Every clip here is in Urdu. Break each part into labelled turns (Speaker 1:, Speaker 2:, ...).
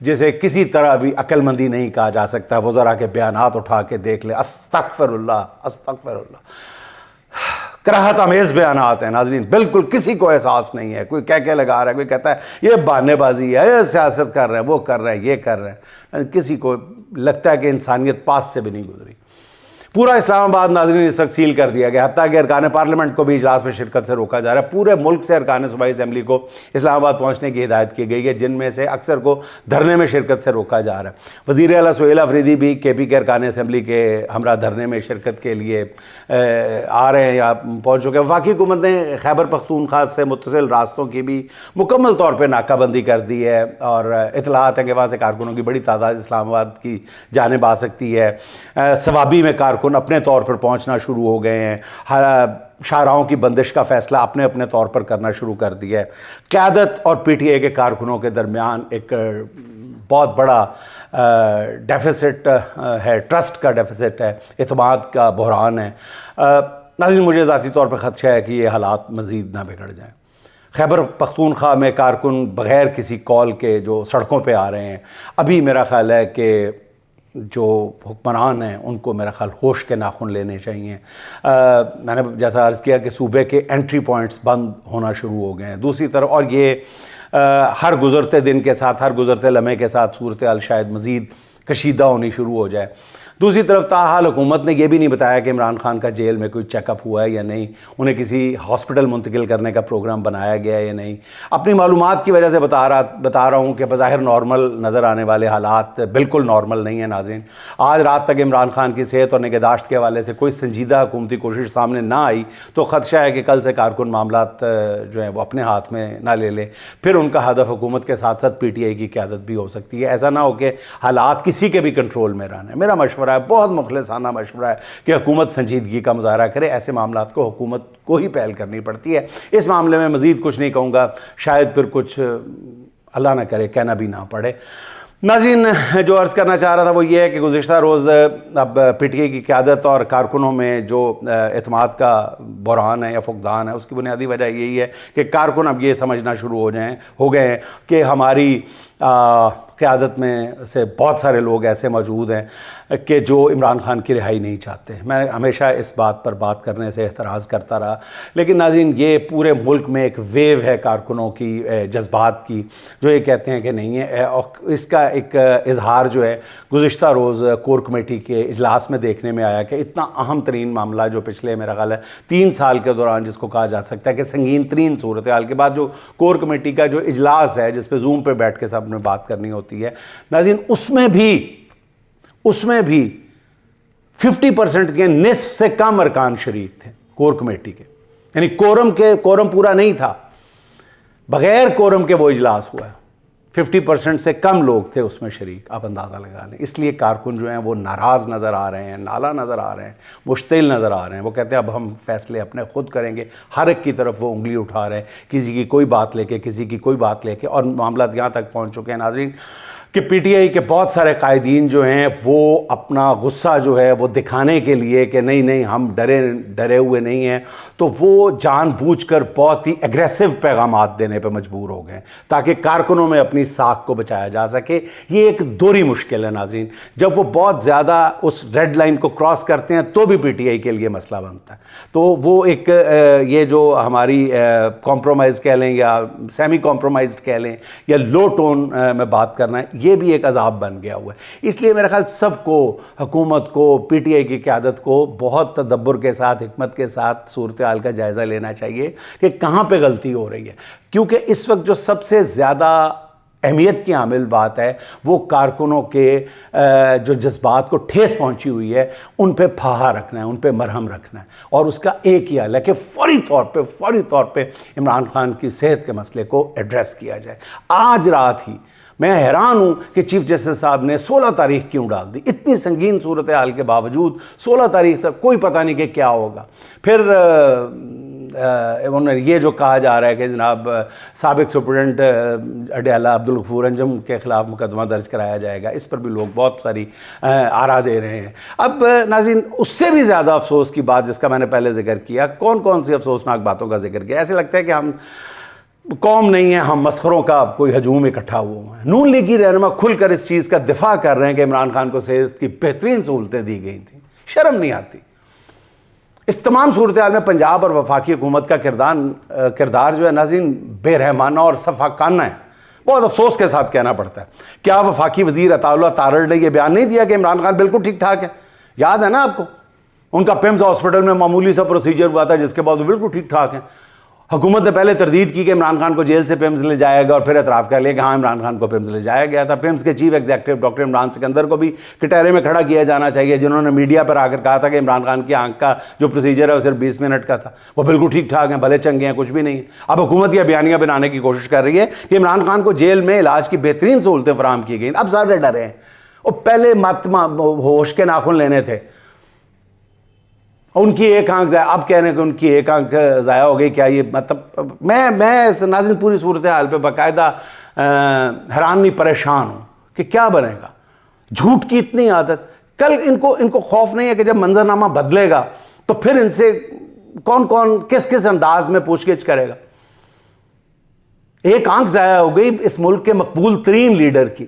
Speaker 1: جسے کسی طرح بھی عقل مندی نہیں کہا جا سکتا. وزراء کے بیانات اٹھا کے دیکھ لیں, استغفر اللہ استغفر اللہ, کراہت آمیز بیانات ہیں ناظرین. بالکل کسی کو احساس نہیں ہے. کوئی کہہ کے لگا رہا ہے, کوئی کہتا ہے یہ بہانے بازی ہے, یہ سیاست کر رہے ہیں, وہ کر رہے ہیں, یہ کر رہے ہیں. کسی کو لگتا ہے کہ انسانیت پاس سے بھی نہیں گزری. پورا اسلام آباد ناظرین اس وقت سیل کر دیا گیا, حتیٰ کہ ارکان پارلیمنٹ کو بھی اجلاس میں شرکت سے روکا جا رہا ہے. پورے ملک سے ارکان صوبائی اسمبلی کو اسلام آباد پہنچنے کی ہدایت کی گئی ہے, جن میں سے اکثر کو دھرنے میں شرکت سے روکا جا رہا ہے. وزیر اعلیٰ سہیل آفریدی بھی کے پی کے ارکان اسمبلی کے ہمراہ دھرنے میں شرکت کے لیے آ رہے ہیں یا پہنچ چکے ہیں. وفاقی حکومت نے خیبر پختونخوا سے متصل راستوں کی بھی مکمل طور پہ ناکہ بندی کر دی ہے, اور اطلاعات ہیں کہ وہاں سے کارکنوں کی بڑی تعداد اسلام آباد کی جانب آ سکتی ہے. ثوابی میں کارکن اپنے طور پر پہنچنا شروع ہو گئے ہیں. شاہراہوں کی بندش کا فیصلہ اپنے طور پر کرنا شروع کر دیا ہے. قیادت اور پی ٹی آئی کے کارکنوں کے درمیان ایک بہت بڑا ڈیفیسٹ ہے, ٹرسٹ کا ڈیفیسٹ ہے, اعتماد کا بحران ہے. ناظرین مجھے ذاتی طور پر خدشہ ہے کہ یہ حالات مزید نہ بگڑ جائیں. خیبر پختونخوا میں کارکن بغیر کسی کال کے جو سڑکوں پہ آ رہے ہیں, ابھی میرا خیال ہے کہ جو حکمران ہیں ان کو میرا خیال ہوش کے ناخن لینے چاہیے. میں نے جیسا عرض کیا کہ صوبے کے انٹری پوائنٹس بند ہونا شروع ہو گئے ہیں. دوسری طرف اور یہ ہر گزرتے دن کے ساتھ, ہر گزرتے لمحے کے ساتھ صورتحال شاید مزید کشیدہ ہونی شروع ہو جائے. دوسری طرف تاحال حکومت نے یہ بھی نہیں بتایا کہ عمران خان کا جیل میں کوئی چیک اپ ہوا ہے یا نہیں, انہیں کسی ہاسپٹل منتقل کرنے کا پروگرام بنایا گیا ہے یا نہیں. اپنی معلومات کی وجہ سے بتا رہا ہوں کہ بظاہر نارمل نظر آنے والے حالات بالکل نارمل نہیں ہیں ناظرین. آج رات تک عمران خان کی صحت اور نگہداشت کے حوالے سے کوئی سنجیدہ حکومتی کوشش سامنے نہ آئی تو خدشہ ہے کہ کل سے کارکن معاملات جو ہیں وہ اپنے ہاتھ میں نہ لے لے, پھر ان کا ہدف حکومت کے ساتھ ساتھ پی ٹی آئی کی قیادت بھی ہو سکتی ہے. ایسا نہ ہو کہ حالات کسی کے بھی کنٹرول میں رہنے. میرا مشورہ ہے, بہت مخلصانہ مشورہ ہے, کہ حکومت سنجیدگی کا مظاہرہ کرے. ایسے معاملات کو حکومت کو ہی پہل کرنی پڑتی ہے. اس معاملے میں مزید کچھ نہیں کہوں گا, شاید پھر کچھ اللہ نہ کرے کہنا بھی نہ پڑے. ناظرین جو عرض کرنا چاہ رہا تھا وہ یہ ہے کہ گزشتہ روز اب پی ٹی آئی کی قیادت اور کارکنوں میں جو اعتماد کا بحران ہے یا فقدان ہے, اس کی بنیادی وجہ یہی ہے کہ کارکن اب یہ سمجھنا شروع ہو گئے ہیں کہ ہماری قیادت میں سے بہت سارے لوگ ایسے موجود ہیں کہ جو عمران خان کی رہائی نہیں چاہتے. میں ہمیشہ اس بات پر بات کرنے سے احتراز کرتا رہا, لیکن ناظرین یہ پورے ملک میں ایک ویو ہے کارکنوں کی جذبات کی جو یہ کہتے ہیں کہ نہیں ہے. اور اس کا ایک اظہار جو ہے گزشتہ روز کور کمیٹی کے اجلاس میں دیکھنے میں آیا کہ اتنا اہم ترین معاملہ جو پچھلے میرا خیال ہے 3 سال کے دوران جس کو کہا جا سکتا ہے کہ سنگین ترین صورتحال کے بعد جو کور کمیٹی کا جو اجلاس ہے جس پہ زوم پہ بیٹھ کے سب نے بات کرنی ہوتی ہے ناظرین, اس میں بھی 50% کے نصف سے کم ارکان شریک تھے کور کمیٹی کے. یعنی کورم پورا نہیں تھا, بغیر کورم کے وہ اجلاس ہوا ہے. 50% سے کم لوگ تھے اس میں شریک, آپ اندازہ لگا لیں. اس لیے کارکن جو ہیں وہ ناراض نظر آ رہے ہیں, نالا نظر آ رہے ہیں, مشتعل نظر آ رہے ہیں. وہ کہتے ہیں اب ہم فیصلے اپنے خود کریں گے. ہر ایک کی طرف وہ انگلی اٹھا رہے ہیں, کسی کی کوئی بات لے کے, کسی کی کوئی بات لے کے, اور معاملات یہاں تک پہنچ چکے ہیں ناظرین کہ پی ٹی آئی کے بہت سارے قائدین جو ہیں وہ اپنا غصہ جو ہے وہ دکھانے کے لیے کہ نہیں ہم ڈرے ہوئے نہیں ہیں, تو وہ جان بوجھ کر بہت ہی ایگریسو پیغامات دینے پہ مجبور ہو گئے تاکہ کارکنوں میں اپنی ساکھ کو بچایا جا سکے. یہ ایک دوہری مشکل ہے ناظرین. جب وہ بہت زیادہ اس ریڈ لائن کو کراس کرتے ہیں تو بھی پی ٹی آئی کے لیے مسئلہ بنتا ہے. تو وہ ایک یہ جو ہماری کمپرومائز کہہ لیں یا سیمی کمپرومائزڈ کہہ لیں یا لو ٹون میں بات کرنا ہے, یہ بھی ایک عذاب بن گیا ہوا ہے. اس لیے میرا خیال سب کو, حکومت کو, پی ٹی آئی کی قیادت کو بہت تدبر کے ساتھ, حکمت کے ساتھ صورتحال کا جائزہ لینا چاہیے کہ کہاں پہ غلطی ہو رہی ہے. کیونکہ اس وقت جو سب سے زیادہ اہمیت کی عامل بات ہے وہ کارکنوں کے جو جذبات کو ٹھیس پہنچی ہوئی ہے ان پہ پھاہا رکھنا ہے, ان پہ مرہم رکھنا ہے. اور اس کا ایک ہی حل ہے کہ فوری طور پہ عمران خان کی صحت کے مسئلے کو ایڈریس کیا جائے. آج رات ہی میں حیران ہوں کہ چیف جسٹس صاحب نے 16 تاریخ کیوں ڈال دی. اتنی سنگین صورتحال کے باوجود 16 تاریخ تک کوئی پتہ نہیں کہ کیا ہوگا. پھر انہوں نے یہ جو کہا جا رہا ہے کہ جناب سابق سپرنٹنڈنٹ اڈیالہ عبدالغفور انجم کے خلاف مقدمہ درج کرایا جائے گا, اس پر بھی لوگ بہت ساری آرا دے رہے ہیں. اب ناظرین اس سے بھی زیادہ افسوس کی بات جس کا میں نے پہلے ذکر کیا, کون سی افسوسناک باتوں کا ذکر کیا, ایسے لگتا ہے کہ ہم قوم نہیں ہے ہم مسخروں کا کوئی ہجوم اکٹھا ہوا ہے. نون لیگی رہنما کھل کر اس چیز کا دفاع کر رہے ہیں کہ عمران خان کو صحت کی بہترین سہولتیں دی گئی تھیں. شرم نہیں آتی. اس تمام صورتحال میں پنجاب اور وفاقی حکومت کا کردار جو ہے ناظرین بے رحمانہ اور صفاقانہ ہے. بہت افسوس کے ساتھ کہنا پڑتا ہے. کیا وفاقی وزیر عطا اللہ تارڑ نے یہ بیان نہیں دیا کہ عمران خان بالکل ٹھیک ٹھاک ہے؟ یاد ہے نا آپ کو؟ ان کا پیمز ہاسپٹل میں معمولی سا پروسیجر ہوا تھا جس کے بعد وہ بالکل ٹھیک ٹھاک ہیں. حکومت نے پہلے تردید کی کہ عمران خان کو جیل سے پیمز لے جایا گیا اور پھر اعتراف کر لیا کہ ہاں عمران خان کو پیمز لے جایا گیا تھا. پیمز کے chief executive doctor Imran Sikandar کو بھی کٹہرے میں کھڑا کیا جانا چاہیے، جنہوں نے میڈیا پر آ کر کہا تھا کہ عمران خان کی آنکھ کا جو پروسیجر ہے وہ صرف 20 منٹ کا تھا. وہ بالکل ٹھیک ٹھاک ہیں، بھلے چنگے ہیں، کچھ بھی نہیں. اب حکومت یہ بیانیاں بنانے کی کوشش کر رہی ہے کہ عمران خان کو جیل میں علاج کی بہترین سہولتیں فراہم کی گئیں. اب سارے ڈرے ہیں. وہ پہلے ہوش کے ناخن لینے تھے. ان کی ایک آنکھ ضائع، اب کہہ رہے ہیں کہ ان کی ایک آنکھ ضائع ہو گئی. کیا یہ مطلب میں ناظرین پوری صورتحال پہ باقاعدہ حیران نہیں پریشان ہوں کہ کیا بنے گا. جھوٹ کی اتنی عادت. کل ان کو خوف نہیں ہے کہ جب منظرنامہ بدلے گا تو پھر ان سے کون کس انداز میں پوچھ گچھ کرے گا. ایک آنکھ ضائع ہو گئی اس ملک کے مقبول ترین لیڈر کی.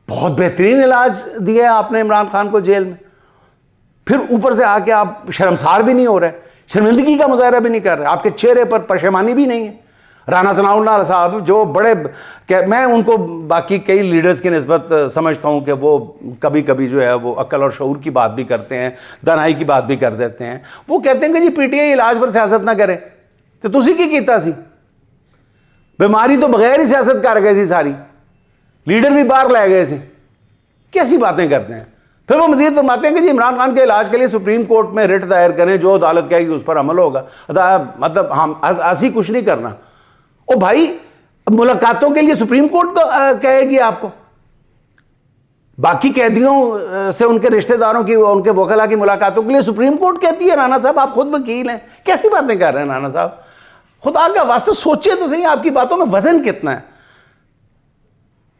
Speaker 1: بہت بہترین علاج دیا ہے آپ نے عمران خان کو جیل میں. پھر اوپر سے آ کے آپ شرمسار بھی نہیں ہو رہے، شرمندگی کا مظاہرہ بھی نہیں کر رہے، آپ کے چہرے پر پشیمانی بھی نہیں ہے. رانا ثناء اللہ صاحب جو بڑے، میں ان کو باقی کئی لیڈرز کی نسبت سمجھتا ہوں کہ وہ کبھی کبھی جو ہے وہ عقل اور شعور کی بات بھی کرتے ہیں، دانائی کی بات بھی کر دیتے ہیں. وہ کہتے ہیں کہ جی پی ٹی آئی علاج پر سیاست نہ کرے. تو تسی کی کیتا سی؟ بیماری تو بغیر ہی سیاست کر گئے سی ساری، لیڈر بھی باہر لے گئے سی. کیسی باتیں کرتے ہیں. پھر وہ مزید فرماتے ہیں کہ جی عمران خان کے علاج کے لیے سپریم کورٹ میں رٹ دائر کریں، جو عدالت کہے گی اس پر عمل ہوگا. مطلب ہم ایسی کچھ نہیں کرنا. او بھائی ملاقاتوں کے لیے سپریم کورٹ کہے گی آپ کو. باقی قیدیوں سے ان کے رشتہ داروں کی، ان کے وکلاء کی ملاقاتوں کے لیے سپریم کورٹ کہتی ہے. رانا صاحب آپ خود وکیل ہیں، کیسی باتیں کر رہے ہیں رانا صاحب؟ خدا کا واسطہ سوچے تو صحیح، آپ کی باتوں میں وزن کتنا ہے.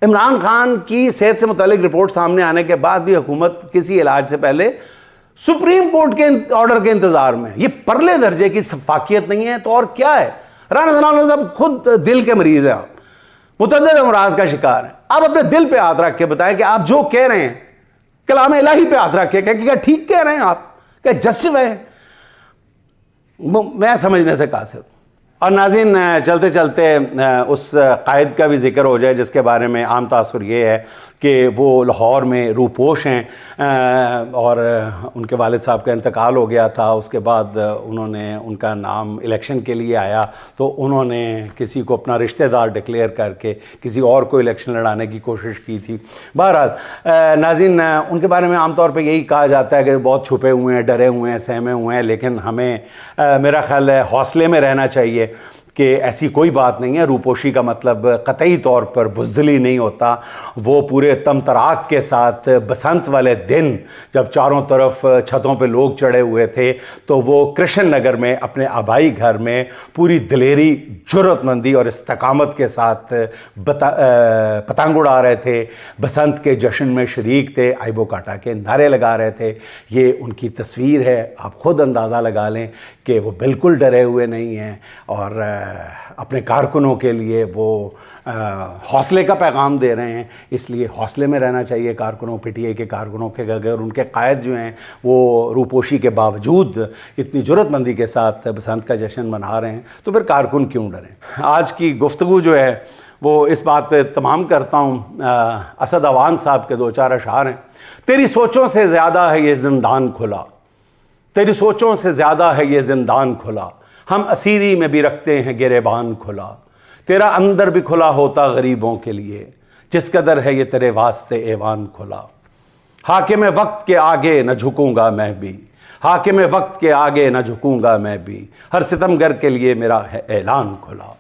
Speaker 1: عمران خان کی صحت سے متعلق رپورٹ سامنے آنے کے بعد بھی حکومت کسی علاج سے پہلے سپریم کورٹ کے آرڈر کے انتظار میں. یہ پرلے درجے کی شفافیت نہیں ہے تو اور کیا ہے؟ رانا ثناء صاحب خود دل کے مریض ہیں، آپ متعدد امراض کا شکار ہیں. آپ اپنے دل پہ ہاتھ رکھ کے بتائیں کہ آپ جو کہہ رہے ہیں کلام الہی پہ ہاتھ رکھ کے کہ کیا ٹھیک کہہ رہے ہیں آپ، کیا جسٹیفائی ہے؟ میں سمجھنے سے قاصر ہوں. اور ناظرین چلتے چلتے اس قائد کا بھی ذکر ہو جائے جس کے بارے میں عام تاثر یہ ہے کہ وہ لاہور میں روپوش ہیں اور ان کے والد صاحب کا انتقال ہو گیا تھا. اس کے بعد ان کا نام الیکشن کے لیے آیا تو انہوں نے کسی کو اپنا رشتہ دار ڈکلیئر کر کے کسی اور کو الیکشن لڑانے کی کوشش کی تھی. بہرحال ناظرین ان کے بارے میں عام طور پہ یہی کہا جاتا ہے کہ بہت چھپے ہوئے ہیں، ڈرے ہوئے ہیں، سہمے ہوئے ہیں. لیکن ہمیں میرا خیال ہے حوصلے میں رہنا چاہیے کہ ایسی کوئی بات نہیں ہے. روپوشی کا مطلب قطعی طور پر بزدلی نہیں ہوتا. وہ پورے تمطراق کے ساتھ بسنت والے دن جب چاروں طرف چھتوں پہ لوگ چڑھے ہوئے تھے تو وہ کرشن نگر میں اپنے آبائی گھر میں پوری دلیری، جرأت مندی اور استقامت کے ساتھ پتنگ اڑا رہے تھے، بسنت کے جشن میں شریک تھے، آئیبو کاٹا کے نعرے لگا رہے تھے. یہ ان کی تصویر ہے، آپ خود اندازہ لگا لیں کہ وہ بالکل ڈرے ہوئے نہیں ہیں اور اپنے کارکنوں کے لیے وہ حوصلے کا پیغام دے رہے ہیں. اس لیے حوصلے میں رہنا چاہیے کارکنوں، پی ٹی آئی کے کارکنوں کے. اگر ان کے قائد جو ہیں وہ روپوشی کے باوجود اتنی جرأت مندی کے ساتھ بسنت کا جشن منا رہے ہیں تو پھر کارکن کیوں ڈریں؟ آج کی گفتگو جو ہے وہ اس بات پہ تمام کرتا ہوں. اسد عوان صاحب کے 2-4 اشعار ہیں. تیری سوچوں سے زیادہ ہے یہ زندان کھلا، تیری سوچوں سے زیادہ ہے یہ زندان کھلا، ہم اسیری میں بھی رکھتے ہیں گریبان کھلا. تیرا اندر بھی کھلا ہوتا غریبوں کے لیے، جس قدر ہے یہ تیرے واسطے ایوان کھلا. حاکم وقت کے آگے نہ جھکوں گا میں بھی، حاکم وقت کے آگے نہ جھکوں گا میں بھی، ہر ستمگر کے لیے میرا ہے اعلان کھلا.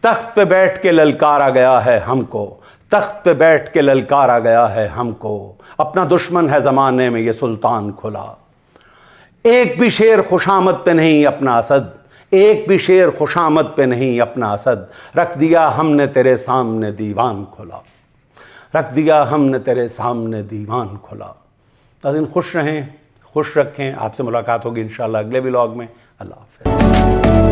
Speaker 1: تخت پہ بیٹھ کے للکارا گیا ہے ہم کو، تخت پہ بیٹھ کے للکارا گیا ہے ہم کو، اپنا دشمن ہے زمانے میں یہ سلطان کھلا. ایک بھی شیر خوشامد پہ نہیں اپنا اسد، ایک بھی شیر خوشامد پہ نہیں اپنا اسد، رکھ دیا ہم نے تیرے سامنے دیوان کھلا، رکھ دیا ہم نے تیرے سامنے دیوان کھلا. ناظرین خوش رہیں، خوش رکھیں. آپ سے ملاقات ہوگی انشاءاللہ اگلے ولاگ میں. اللہ حافظ.